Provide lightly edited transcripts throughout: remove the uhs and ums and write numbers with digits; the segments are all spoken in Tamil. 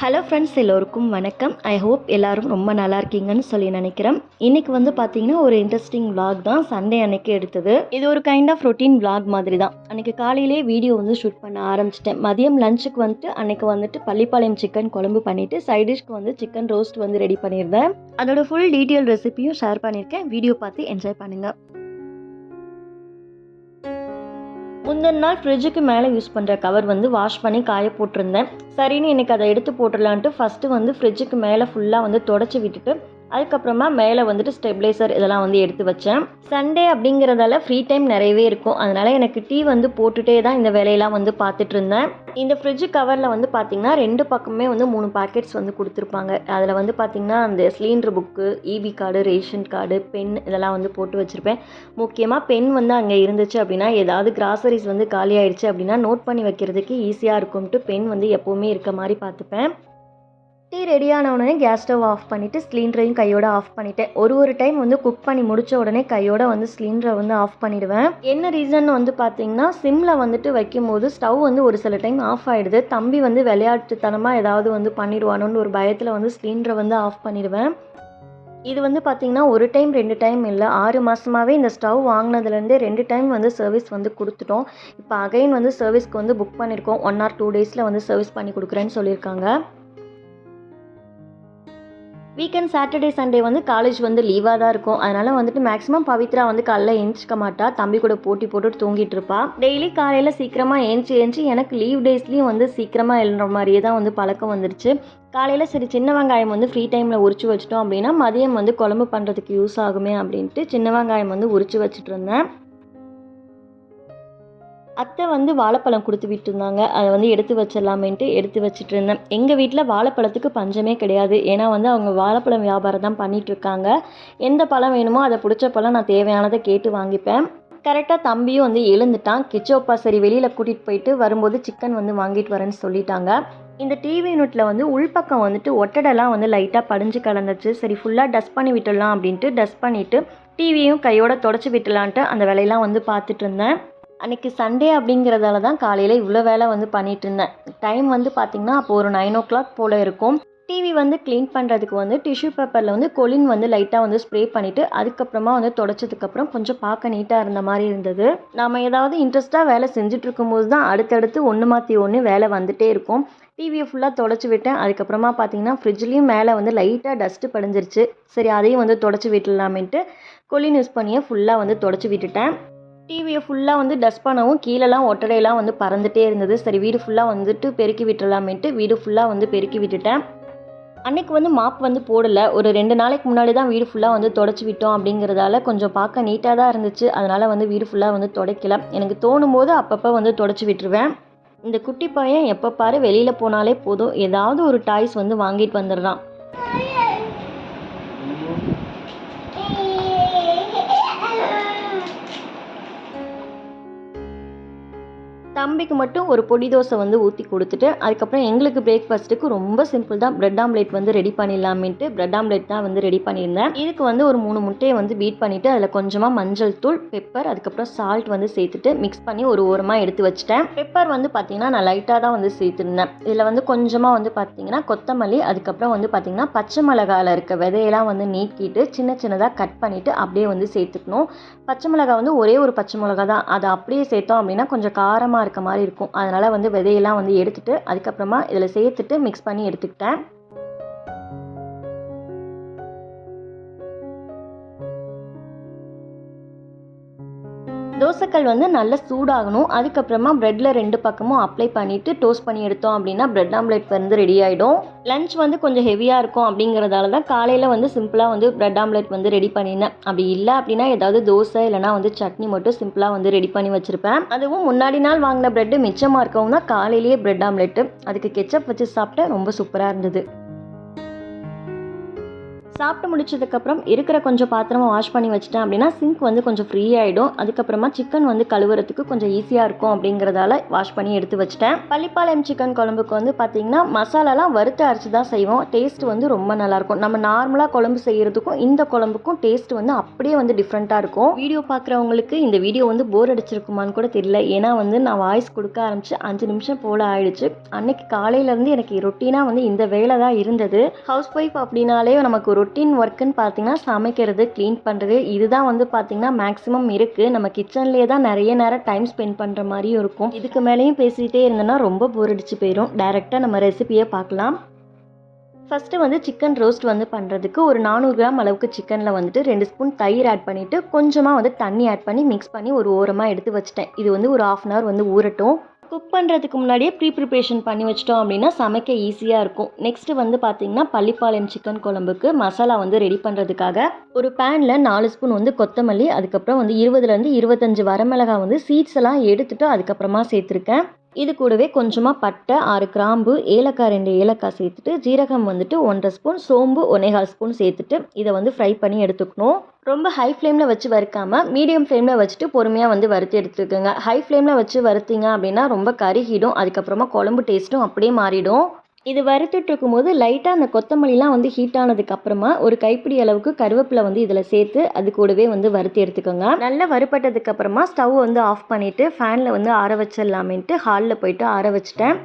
ஹலோ ஃப்ரெண்ட்ஸ், எல்லோருக்கும் வணக்கம். ஐ ஹோப் எல்லோரும் ரொம்ப நல்லா இருக்கீங்கன்னு சொல்லி நினைக்கிறேன். இன்றைக்கி வந்து பார்த்தீங்கன்னா ஒரு இன்ட்ரெஸ்டிங் விளாக் தான் சண்டே அன்னைக்கு எடுத்தது. இது ஒரு கைண்ட் ஆஃப் ரொட்டீன் விளாக் மாதிரி தான். அன்றைக்கி காலையிலே வீடியோ வந்து ஷூட் பண்ண ஆரம்பிச்சிட்டேன். மதியம் லஞ்சுக்கு வந்துட்டு அன்றைக்கி வந்துட்டு பள்ளிப்பாளையம் சிக்கன் குழம்பு பண்ணிவிட்டு சைடிஷ்க்கு வந்து சிக்கன் ரோஸ்ட் வந்து ரெடி பண்ணியிருந்தேன். அதோட ஃபுல் டீட்டெயில் ரெசிபியும் ஷேர் பண்ணியிருக்கேன். வீடியோ பார்த்து என்ஜாய் பண்ணுங்கள். முந்தின நாள் ஃப்ரிட்ஜுக்கு மேலே யூஸ் பண்ணுற கவர் வந்து வாஷ் பண்ணி காய போட்டிருந்தேன். சரின்னு இன்றைக்கி அதை எடுத்து போட்டுடலான்ட்டு ஃபஸ்ட்டு வந்து ஃப்ரிட்ஜுக்கு மேலே ஃபுல்லாக வந்து தொடச்சி விட்டுட்டு அதுக்கப்புறமா மேலே வந்துட்டு ஸ்டெபிளைசர் இதெல்லாம் வந்து எடுத்து வச்சேன். சண்டே அப்படிங்கிறதால ஃப்ரீ டைம் நிறையவே இருக்கும். அதனால் எனக்கு டீ வந்து போட்டுகிட்டே தான் இந்த வேலையெல்லாம் வந்து பார்த்துட்டு இருந்தேன். இந்த ஃப்ரிட்ஜு கவரில் வந்து பார்த்திங்கன்னா 2 பக்கமே வந்து 3 பாக்கெட்ஸ் வந்து கொடுத்துருப்பாங்க. அதில் வந்து பார்த்திங்கன்னா அந்த cylinder book, EB card, ration card, pen இதெல்லாம் வந்து போட்டு வச்சுருப்பேன். முக்கியமாக பென் வந்து அங்கே இருந்துச்சு அப்படின்னா ஏதாவது கிராசரிஸ் வந்து காலி ஆயிடுச்சு அப்படின்னா நோட் பண்ணி வைக்கிறதுக்கு ஈஸியாக இருக்கும்ட்டு பென் வந்து எப்போவுமே இருக்க மாதிரி பார்த்துப்பேன். டீ ரெடியான உடனே கேஸ் ஸ்டவ் ஆஃப் பண்ணிவிட்டு சிலிண்டரையும் கையோட ஆஃப் பண்ணிவிட்டேன். ஒரு டைம் வந்து குக் பண்ணி முடித்த உடனே கையோட வந்து சிலிண்டரை வந்து ஆஃப் பண்ணிவிடுவேன். என்ன ரீசன் வந்து பார்த்திங்கன்னா சிம்மில் வந்துட்டு வைக்கும்போது ஸ்டவ் வந்து ஒரு சில டைம் ஆஃப் ஆகிடுது. தம்பி வந்து விளையாட்டுத்தனமாக ஏதாவது வந்து பண்ணிடுவானோன்னு ஒரு பயத்தில் வந்து சிலிண்டரை வந்து ஆஃப் பண்ணிடுவேன். இது வந்து பார்த்திங்கன்னா 1 டைம் 2 டைம் இல்லை, 6 மாதமாகவே இந்த ஸ்டவ் வாங்கினதுலேருந்தே 2 டைம் வந்து சர்வீஸ் வந்து கொடுத்துட்டோம். இப்போ அகைன் வந்து சர்வீஸ்க்கு வந்து புக் பண்ணியிருக்கோம். 1 or 2 டேஸில் வந்து சர்வீஸ் பண்ணி கொடுக்குறேன்னு சொல்லியிருக்காங்க. வீக்கெண்ட் சாட்டர்டே சண்டே வந்து காலேஜ் வந்து லீவாக தான் இருக்கும். அதனால் வந்துட்டு மேக்ஸிமம் பவித்ரா வந்து காலைல ஏஞ்சிக்க மாட்டா. தம்பி கூட போட்டி போட்டுட்டு தூங்கிட்டு இருப்பா. டெய்லி காலையில் சீக்கிரமாக ஏஞ்சி எனக்கு லீவ் டேஸ்லேயும் வந்து சீக்கிரமாக எழுற மாதிரியே தான் வந்து பழக்கம் வந்துடுச்சு. காலையில் சரி சின்ன வெங்காயம் வந்து ஃப்ரீ டைமில் உரிச்சு வச்சிட்டோம் அப்படின்னா மதியம் வந்து குழம்பு பண்ணுறதுக்கு யூஸ் ஆகுமே அப்படின்ட்டு சின்ன வெங்காயம் வந்து உரிச்சு வச்சுட்டு இருந்தேன். அத்தை வந்து வாழைப்பழம் கொடுத்து விட்டுருந்தாங்க. அதை வந்து எடுத்து வச்சிடலாமேன்ட்டு எடுத்து வச்சுட்டு இருந்தேன். எங்கள் வீட்டில் வாழைப்பழத்துக்கு பஞ்சமே கிடையாது. ஏன்னா வந்து அவங்க வாழைப்பழம் வியாபாரம் தான் பண்ணிகிட்ருக்காங்க. எந்த பழம் வேணுமோ அதை பிடிச்ச பழம் நான் தேவையானதை கேட்டு வாங்கிப்பேன். கரெக்டாக தம்பியும் வந்து எழுந்துட்டான். கிச்சோப்பா சரி வெளியில் கூட்டிகிட்டு போயிட்டு வரும்போது சிக்கன் வந்து வாங்கிட்டு வரேன்னு சொல்லிட்டாங்க. இந்த டிவி யூனிட்டில் வந்து உள்பக்கம் வந்துட்டு ஒட்டடெல்லாம் வந்து லைட்டாக படிஞ்சு கலந்துச்சு. சரி ஃபுல்லாக டஸ்ட் பண்ணி விட்டுடலாம் அப்படின்ட்டு டஸ்ட் பண்ணிவிட்டு டிவியும் கையோட தொடச்சி விட்டுலான்ட்டு அந்த வேலையெல்லாம் வந்து பார்த்துட்டு இருந்தேன். அன்றைக்கி சண்டே அப்படிங்கிறதால தான் காலையில் இவ்வளோ வேலை வந்து பண்ணிகிட்டு இருந்தேன். டைம் வந்து பார்த்திங்கன்னா அப்போ ஒரு 9 o'clock போல் இருக்கும். டிவி வந்து க்ளீன் பண்ணுறதுக்கு வந்து டிஷ்யூ பேப்பரில் வந்து கொலின் வந்து லைட்டாக வந்து ஸ்ப்ரே பண்ணிவிட்டு அதுக்கப்புறமா வந்து தொடச்சதுக்கப்புறம் கொஞ்சம் பார்க்க நீட்டாக இருந்த மாதிரி இருந்தது. நம்ம ஏதாவது இன்ட்ரெஸ்ட்டாக வேலை செஞ்சுட்டு இருக்கும்போது தான் அடுத்தடுத்து ஒன்று மாற்றி ஒன்று வேலை வந்துகிட்டே இருக்கும். டிவியை ஃபுல்லாக தொடச்சி விட்டேன். அதுக்கப்புறமா பார்த்திங்கன்னா ஃப்ரிட்ஜ்லேயும் மேலே வந்து லைட்டாக டஸ்ட்டு படிஞ்சிருச்சு. சரி அதையும் வந்து தொடச்சி விட்டுலாமேன்ட்டு கொலின் யூஸ் பண்ணியே ஃபுல்லாக வந்து தொடச்சி விட்டுட்டேன். டிவியை ஃபுல்லாக வந்து டஸ்ட் பண்ணவும் கீழெல்லாம் ஒட்டடையெல்லாம் வந்து பறந்துகிட்டே இருந்தது. சரி வீடு ஃபுல்லாக வந்துட்டு பெருக்கி விட்டுடலாமேன்ட்டு வீடு ஃபுல்லாக வந்து பெருக்கி விட்டுட்டேன். அன்றைக்கி வந்து மாப் வந்து போடலை. ஒரு 2 நாளைக்கு முன்னாடி தான் வீடு ஃபுல்லாக வந்து தொடச்சி விட்டோம் அப்படிங்கிறதால கொஞ்சம் பார்க்க நீட்டாக தான் இருந்துச்சு. அதனால் வந்து வீடு ஃபுல்லாக வந்து துடைக்கல. எனக்கு தோணும் போது அப்பப்போ வந்து தொடச்சி விட்டுருவேன். இந்த குட்டி பையன் எப்போ பாரு வெளியில் போனாலே போதும் ஏதாவது ஒரு டாய்ஸ் வந்து வாங்கிட்டு வந்துடுறான். தம்பிக்கு மட்டும் ஒரு பொடி தோசை வந்து ஊற்றி கொடுத்துட்டு அதுக்கப்புறம் எங்களுக்கு பிரேக்ஃபாஸ்ட்டுக்கு ரொம்ப சிம்பிள் தான். பிரெட் ஆம்லேட் வந்து ரெடி பண்ணிடலாமேன்ட்டு பிரெட் ஆம்லேட் தான் வந்து ரெடி பண்ணியிருந்தேன். இதுக்கு வந்து ஒரு 3 முட்டையை வந்து பீட் பண்ணிவிட்டு அதில் கொஞ்சமாக மஞ்சள் தூள், பெப்பர், அதுக்கப்புறம் சால்ட் வந்து சேர்த்துட்டு மிக்ஸ் பண்ணி ஒரு ஓரமாக எடுத்து வச்சுட்டேன். பெப்பர் வந்து பார்த்திங்கன்னா நான் லைட்டாக தான் வந்து சேர்த்துருந்தேன். இதில் வந்து கொஞ்சமாக வந்து பார்த்திங்கன்னா கொத்தமல்லி, அதுக்கப்புறம் வந்து பார்த்திங்கன்னா பச்சை மிளகாயில் இருக்க விதையெல்லாம் வந்து நீக்கிட்டு சின்ன சின்னதாக கட் பண்ணிவிட்டு அப்படியே வந்து சேர்த்துக்கணும். பச்சை மிளகா வந்து ஒரே ஒரு பச்சை மிளகா தான். அதை அப்படியே சேர்த்தோம் அப்படின்னா கொஞ்சம் காரமாக இருக்க மாதிரி இருக்கும். அதனால் வந்து விதையெல்லாம் வந்து எடுத்துட்டு அதுக்கப்புறமா இதில் சேர்த்துட்டு மிக்ஸ் பண்ணி எடுத்துக்கிட்டேன். தோசைக்கல் வந்து நல்லா சூடாகணும். அதுக்கப்புறமா ப்ரெட்டில் 2 பக்கமும் அப்ளை பண்ணிவிட்டு டோஸ்ட் பண்ணி எடுத்தோம் அப்படின்னா பிரெட் ஆம்லேட் வந்து ரெடி ஆகிடும். லஞ்ச் வந்து கொஞ்சம் ஹெவியாக இருக்கும் அப்படிங்கிறதால தான் காலையில் வந்து சிம்பிளாக வந்து பிரெட் ஆம்லேட் வந்து ரெடி பண்ணியிருந்தேன். அப்படி இல்லை அப்படின்னா ஏதாவது தோசை இல்லைனா வந்து சட்னி மட்டும் சிம்பிளாக வந்து ரெடி பண்ணி வச்சுருப்பேன். அதுவும் முன்னாடி நாள் வாங்கின ப்ரெட்டு மிச்சமாக இருக்கவும் தான் காலையிலேயே பிரெட் ஆம்லேட்டு அதுக்கு கெச்சப் வச்சு சாப்பிட்டேன். ரொம்ப சூப்பராக இருந்தது. சாப்பிட்டு முடிச்சதுக்கப்புறம் இருக்கிற கொஞ்சம் பாத்திரமா வாஷ் பண்ணி வச்சிட்டேன் அப்படின்னா சிங்க் வந்து கொஞ்சம் ஃப்ரீ ஆகிடும். அதுக்கப்புறமா சிக்கன் வந்து கழுவுறதுக்கு கொஞ்சம் ஈஸியாக இருக்கும் அப்படிங்கிறதால வாஷ் பண்ணி எடுத்து வச்சிட்டேன். பள்ளிப்பாளையம் சிக்கன் குழம்புக்கு வந்து பார்த்திங்கன்னா மசாலாலாம் வறுத்து அரைச்சி தான் செய்வோம். டேஸ்ட் வந்து ரொம்ப நல்லாயிருக்கும். நம்ம நார்மலாக குழம்பு செய்கிறதுக்கும் இந்த குழம்புக்கும் டேஸ்ட் வந்து அப்படியே வந்து டிஃப்ரெண்ட்டாக இருக்கும். வீடியோ பார்க்குறவங்களுக்கு இந்த வீடியோ வந்து போர் அடிச்சிருக்குமான்னு கூட தெரியல. ஏன்னா வந்து நான் வாய்ஸ் கொடுக்க ஆரம்பித்து 5 நிமிஷம் போல் ஆயிடுச்சு. அன்னைக்கு காலையிலேருந்து எனக்கு ரொட்டீனாக வந்து இந்த வேலை தான் இருந்தது. ஹவுஸ் ஒய்ஃப் அப்படின்னாலே நமக்கு ரொட்டீன் ஒர்க்குன்னு பார்த்தீங்கன்னா சமைக்கிறது, க்ளீன் பண்ணுறது, இதுதான் வந்து பார்த்திங்கன்னா மேக்ஸிமம் இருக்குது. நம்ம கிச்சன்லேயே தான் நிறைய நேரம் டைம் ஸ்பெண்ட் பண்ணுற மாதிரியும் இருக்கும். இதுக்கு மேலேயும் பேசிகிட்டே இருந்தோன்னா ரொம்ப போர் அடிச்சு போயிடும். டைரெக்டாக நம்ம ரெசிபியை பார்க்கலாம். ஃபஸ்ட்டு வந்து சிக்கன் ரோஸ்ட் வந்து பண்ணுறதுக்கு ஒரு 400 கிராம் அளவுக்கு சிக்கனில் வந்துட்டு 2 ஸ்பூன் தயிர் ஆட் பண்ணிவிட்டு கொஞ்சமாக வந்து தண்ணி ஆட் பண்ணி மிக்ஸ் பண்ணி ஒரு ஓரமாக எடுத்து வச்சிட்டேன். இது வந்து ஒரு 1/2 அன் ஹவர் வந்து ஊறட்டும். குக் பண்ணுறதுக்கு முன்னாடியே ப்ரிப்ரேஷன் பண்ணி வச்சிட்டோம் அப்படின்னா சமைக்க ஈஸியாக இருக்கும். நெக்ஸ்ட்டு வந்து பார்த்திங்கன்னா பள்ளிப்பாளையம் சிக்கன் குழம்புக்கு மசாலா வந்து ரெடி பண்ணுறதுக்காக ஒரு பேனில் 4 ஸ்பூன் வந்து கொத்தமல்லி, அதுக்கப்புறம் வந்து 20லேருந்து 25 வரமிளகாய் வந்து சீட்ஸ் எல்லாம் எடுத்துகிட்டு அதுக்கப்புறமா சேர்த்துருக்கேன். இது கூடவே கொஞ்சமாக பட்டை, 6 கிராம்பு, ஏலக்காய் 2 ஏலக்காய் சேர்த்துட்டு ஜீரகம் வந்துட்டு 1.5 ஸ்பூன், சோம்பு 1.25 ஸ்பூன் சேர்த்துட்டு இதை வந்து ஃப்ரை பண்ணி எடுத்துக்கணும். ரொம்ப ஹை ஃப்ளேமில் வச்சு வறுக்காமல் மீடியம் ஃப்ளேமில் வச்சுட்டு பொறுமையாக வந்து வறுத்து எடுத்துக்கோங்க. ஹை ஃப்ளேமில் வச்சு வறுத்தீங்க அப்படின்னா ரொம்ப கருகிடும். அதுக்கப்புறமா குழம்பு டேஸ்ட்டும் அப்படியே மாறிடும். இது வறுத்துட்டு இருக்கும்போது லைட்டாக அந்த கொத்தமல்லிலாம் வந்து ஹீட் ஆனதுக்கப்புறமா ஒரு கைப்பிடி அளவுக்கு கருவேப்பிலை வந்து இதில் சேர்த்து அது கூடவே வந்து வறுத்து எடுத்துக்கோங்க. நல்லா வறுப்பட்டதுக்கப்புறமா ஸ்டவ் வந்து ஆஃப் பண்ணிவிட்டு ஃபேனில் வந்து ஆற வச்சிடலாமேன்ட்டு ஹாலில் போயிட்டு ஆற வச்சிட்டேன்.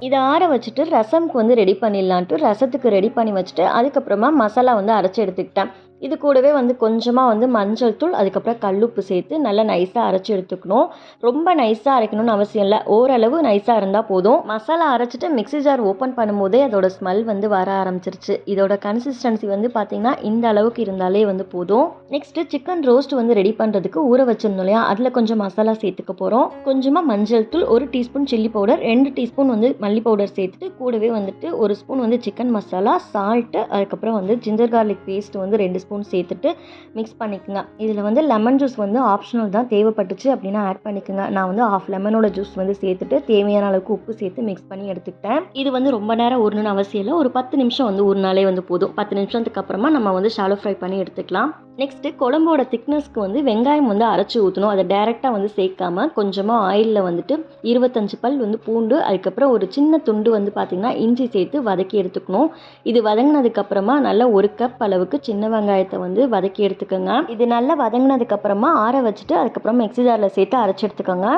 இதை ஆற வச்சுட்டு ரசம்க்கு வந்து ரெடி பண்ணிடலான்ட்டு ரசத்துக்கு ரெடி பண்ணி வச்சுட்டு அதுக்கப்புறமா மசாலா வந்து அரைச்சி எடுத்துக்கிட்டேன். இது கூடவே வந்து கொஞ்சமாக வந்து மஞ்சள் தூள், அதுக்கப்புறம் கல்லுப்பு சேர்த்து நல்லா நைஸாக அரைச்சி எடுத்துக்கணும். ரொம்ப நைஸாக அரைக்கணும்னு அவசியம் இல்லை, ஓரளவு நைஸாக இருந்தால் போதும். மசாலா அரைச்சிட்டு மிக்ஸி ஜார் ஓப்பன் பண்ணும்போதே அதோட ஸ்மெல் வந்து வர ஆரம்பிச்சிருச்சு. இதோட கன்சிஸ்டன்சி வந்து பார்த்திங்கன்னா இந்த அளவுக்கு இருந்தாலே வந்து போதும். நெக்ஸ்ட்டு சிக்கன் ரோஸ்ட் வந்து ரெடி பண்ணுறதுக்கு ஊற வச்சிருந்தோம் இல்லையா, அதில் கொஞ்சம் மசாலா சேர்த்துக்க போகிறோம். கொஞ்சமாக மஞ்சள் தூள், 1 டீஸ்பூன் சில்லி பவுடர், 2 டீஸ்பூன் வந்து மல்லி பவுடர் சேர்த்துட்டு கூடவே வந்துட்டு 1 ஸ்பூன் வந்து சிக்கன் மசாலா, சால்ட்டு, அதுக்கப்புறம் வந்து ஜிஞ்சர் கார்லிக் பேஸ்ட் வந்து 2 ஸ்பூன் சேர்த்துட்டு மிக்ஸ் பண்ணிக்கோங்க. இதில் வந்து லெமன் ஜூஸ் வந்து ஆப்ஷனல் தான், தேவைப்பட்டுச்சு அப்படின்னா ஆட் பண்ணிக்கோங்க. நான் வந்து 1/2 லெமனோட ஜூஸ் வந்து சேர்த்துட்டு தேவையான அளவுக்கு உப்பு சேர்த்து மிக்ஸ் பண்ணி எடுத்துக்கிட்டேன். இது வந்து ரொம்ப நேரம் ஊறணும்னு அவசியம் இல்லை, ஒரு 10 நிமிஷம் வந்து ஊறினாலே வந்து போதும். 10 நிமிஷத்துக்கு அப்புறமா நம்ம வந்து ஷாலோ ஃப்ரை பண்ணி எடுத்துக்கலாம். நெக்ஸ்ட்டு குழம்போட திக்னஸ்க்கு வந்து வெங்காயம் வந்து அரைச்சி ஊற்றணும். அதை டேரெக்டாக வந்து சேர்க்காம கொஞ்சமாக ஆயிலில் வந்துட்டு 25 பல் வந்து பூண்டு, அதுக்கப்புறம் ஒரு சின்ன துண்டு வந்து பார்த்திங்கன்னா இஞ்சி சேர்த்து வதக்கி எடுத்துக்கணும். இது வதங்கினதுக்கப்புறமா நல்லா 1 கப் அளவுக்கு சின்ன வெங்காயத்தை வந்து வதக்கி எடுத்துக்கோங்க. இது நல்லா வதங்கினதுக்கப்புறமா ஆற வச்சுட்டு அதுக்கப்புறம் மிக்ஸி ஜாரில் சேர்த்து அரைச்சி எடுத்துக்கோங்க.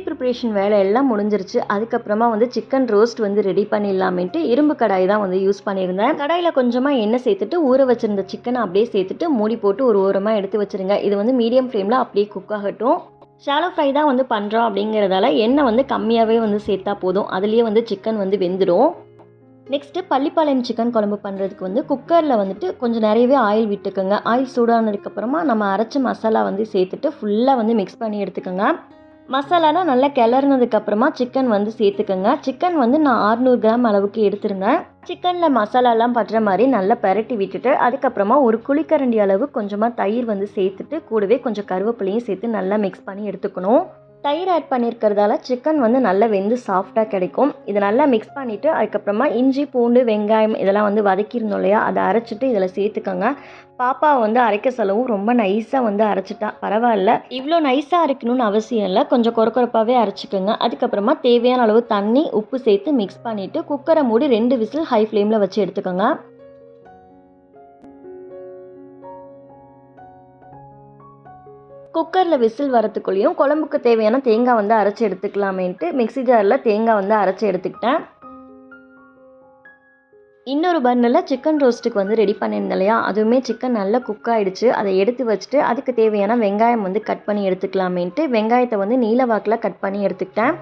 ப்ரிப்ரேஷன் வேலை எல்லாம் முடிஞ்சிருச்சு. அதுக்கப்புறமா வந்து சிக்கன் ரோஸ்ட் வந்து ரெடி பண்ணிடலாமேன்ட்டு இரும்பு கடாய் தான் வந்து யூஸ் பண்ணியிருந்தேன். கடாயில் கொஞ்சமாக எண்ணெய் சேர்த்துட்டு ஊற வச்சிருந்த சிக்கனை அப்படியே சேர்த்துட்டு மூடி போட்டு ஒரு ஓரமாக எடுத்து வச்சுருங்க. இது வந்து மீடியம் ஃப்ளேமில் அப்படியே குக் ஆகட்டும். ஷாலோ ஃப்ரை தான் வந்து பண்ணுறோம் அப்படிங்கிறதால எண்ணெய் வந்து கம்மியாகவே வந்து சேர்த்தா போதும், அதுலேயே வந்து சிக்கன் வந்து வெந்துடும். நெக்ஸ்ட்டு பள்ளிப்பாளையம் சிக்கன் குழம்பு பண்ணுறதுக்கு வந்து குக்கரில் வந்துட்டு கொஞ்சம் நிறையவே ஆயில் விட்டுக்கோங்க. ஆயில் சூடானதுக்கப்புறமா நம்ம அரைச்ச மசாலா வந்து சேர்த்துட்டு ஃபுல்லாக வந்து மிக்ஸ் பண்ணி எடுத்துக்கோங்க. மசாலாலாம் நல்லா கிளறினதுக்கப்புறமா சிக்கன் வந்து சேர்த்துக்கோங்க. சிக்கன் வந்து நான் 600 கிராம் அளவுக்கு எடுத்திருந்தேன். சிக்கனில் மசாலாலாம் படுற மாதிரி நல்லா பரட்டி விட்டுட்டு அதுக்கப்புறமா ஒரு குழிக்கரண்டி அளவு கொஞ்சமாக தயிர் வந்து சேர்த்துட்டு கூடவே கொஞ்சம் கருவேப்பிலையும் சேர்த்து நல்லா மிக்ஸ் பண்ணி எடுத்துக்கணும். தயிர் ஆட் பண்ணியிருக்கிறதால சிக்கன் வந்து நல்லா வெந்து சாஃப்டாக கிடைக்கும். இதை நல்லா மிக்ஸ் பண்ணிவிட்டு அதுக்கப்புறமா இஞ்சி, பூண்டு, வெங்காயம் இதெல்லாம் வந்து வதக்கியிருந்தோம் இல்லையா, அதை அரைச்சிட்டு இதில் சேர்த்துக்கோங்க. பாப்பா வந்து அரைக்க சொல்லவும் ரொம்ப நைஸாக வந்து அரைச்சிட்டா. பரவாயில்ல, இவ்வளோ நைஸாக அரைக்கணும்னு அவசியம் இல்லை, கொஞ்சம் கொரப்பாகவே அரைச்சிக்கோங்க. அதுக்கப்புறமா தேவையான அளவு தண்ணி, உப்பு சேர்த்து மிக்ஸ் பண்ணிவிட்டு குக்கரை மூடி 2 விசில் ஹை ஃப்ளேமில் வச்சு எடுத்துக்கோங்க. குக்கரில் விசில் வரத்துக்குள்ளேயும் குழம்புக்கு தேவையான தேங்காய் வந்து அரைச்சி எடுத்துக்கலாமேன்ட்டு மிக்ஸி ஜாரில் தேங்காய் வந்து அரைச்சி எடுத்துக்கிட்டேன். இன்னொரு பர்னரில் சிக்கன் ரோஸ்ட்டுக்கு வந்து ரெடி பண்ணியிருந்தேன் இல்லையா, அதுவுமே சிக்கன் நல்லா குக் ஆகிடுச்சு. அதை எடுத்து வச்சுட்டு அதுக்கு தேவையான வெங்காயம் வந்து கட் பண்ணி எடுத்துக்கலாமேன்ட்டு வெங்காயத்தை வந்து நீல வாக்கில் கட் பண்ணி எடுத்துக்கிட்டேன்.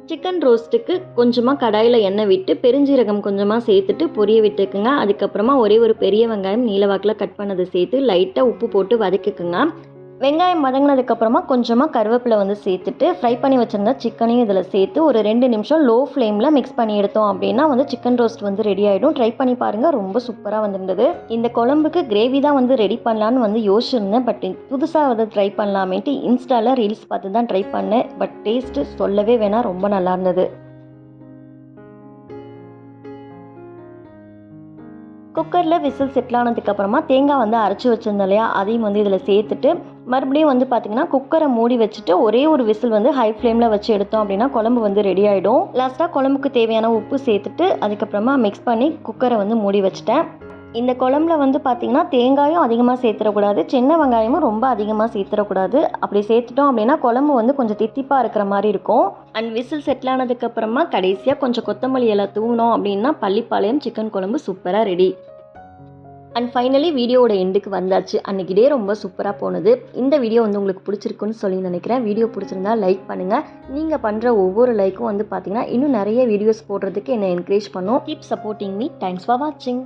சிக்கன் ரோஸ்ட்டுக்கு கொஞ்சமாக கடாயில் எண்ணெய் விட்டு பெருஞ்சீரகம் கொஞ்சமாக சேர்த்துட்டு பொரிய விட்டுக்குங்க. அதுக்கப்புறமா ஒரே ஒரு பெரிய வெங்காயம் நீல வாக்கில் கட் பண்ணதை சேர்த்து லைட்டாக உப்பு போட்டு வதக்கிக்குங்க. வெங்காயம் வதங்கினதுக்கப்புறமா கொஞ்சமாக கருவேப்பிலை வந்து சேர்த்துட்டு ஃப்ரை பண்ணி வச்சுருந்த சிக்கனையும் இதில் சேர்த்து ஒரு 2 நிமிஷம் லோ ஃப்ளேமில் மிக்ஸ் பண்ணி எடுத்தோம் அப்படின்னா வந்து சிக்கன் ரோஸ்ட் வந்து ரெடி ஆகிடும். ட்ரை பண்ணி பாருங்கள், ரொம்ப சூப்பராக வந்துருந்தது. இந்த குழம்புக்கு கிரேவி தான் வந்து ரெடி பண்ணலான்னு வந்து யோசிச்சிருந்தேன். பட் புதுசாக வந்து ட்ரை பண்ணலாமேன்ட்டு இன்ஸ்டாவில் ரீல்ஸ் பார்த்து தான் ட்ரை பண்ணேன். பட் டேஸ்ட்டு சொல்லவே வேணாம், ரொம்ப நல்லா இருந்தது. குக்கரில் விசில் செட்டில் ஆனதுக்கப்புறமா தேங்காய் வந்து அரைச்சி வச்சுருந்தோம் இல்லையா, அதையும் வந்து இதில் சேர்த்துட்டு மறுபடியும் வந்து பார்த்திங்கன்னா குக்கரை மூடி வச்சுட்டு ஒரே ஒரு விசில் வந்து ஹை ஃப்ளேமில் வச்சு எடுத்தோம் அப்படின்னா குழம்பு வந்து ரெடி ஆகிடும். லாஸ்ட்டாக குழம்புக்கு தேவையான உப்பு சேர்த்துட்டு அதுக்கப்புறமா மிக்ஸ் பண்ணி குக்கரை வந்து மூடி வச்சுட்டேன். இந்த குழம்புல வந்து பார்த்திங்கன்னா தேங்காயும் அதிகமாக சேர்த்துடக்கூடாது, சின்ன வெங்காயமும் ரொம்ப அதிகமாக சேர்த்துடக்கூடாது. அப்படி சேர்த்துட்டோம் அப்படின்னா குழம்பு வந்து கொஞ்சம் தித்திப்பாக இருக்கிற மாதிரி இருக்கும். அண்ட் விசில் செட்டில் ஆனதுக்கப்புறமா கடைசியாக கொஞ்சம் கொத்தமல்லி இலை தூவினோம் அப்படின்னா பள்ளிப்பாளையம் சிக்கன் குழம்பு சூப்பராக ரெடி. அண்ட் ஃபைனலி வீடியோவோட எண்டுக்கு வந்தாச்சு. அன்றைக்கி டே ரொம்ப சூப்பராக போனது. இந்த வீடியோ வந்து உங்களுக்கு பிடிச்சிருக்குன்னு சொல்லி நினைக்கிறேன். வீடியோ பிடிச்சிருந்தா லைக் பண்ணுங்கள். நீங்கள் பண்ணுற ஒவ்வொரு லைக்கும் வந்து பார்த்திங்கன்னா இன்னும் நிறைய வீடியோஸ் போடுறதுக்கு என்னை என்கரேஜ் பண்ணும். Keep supporting me. Thanks for வாட்சிங்.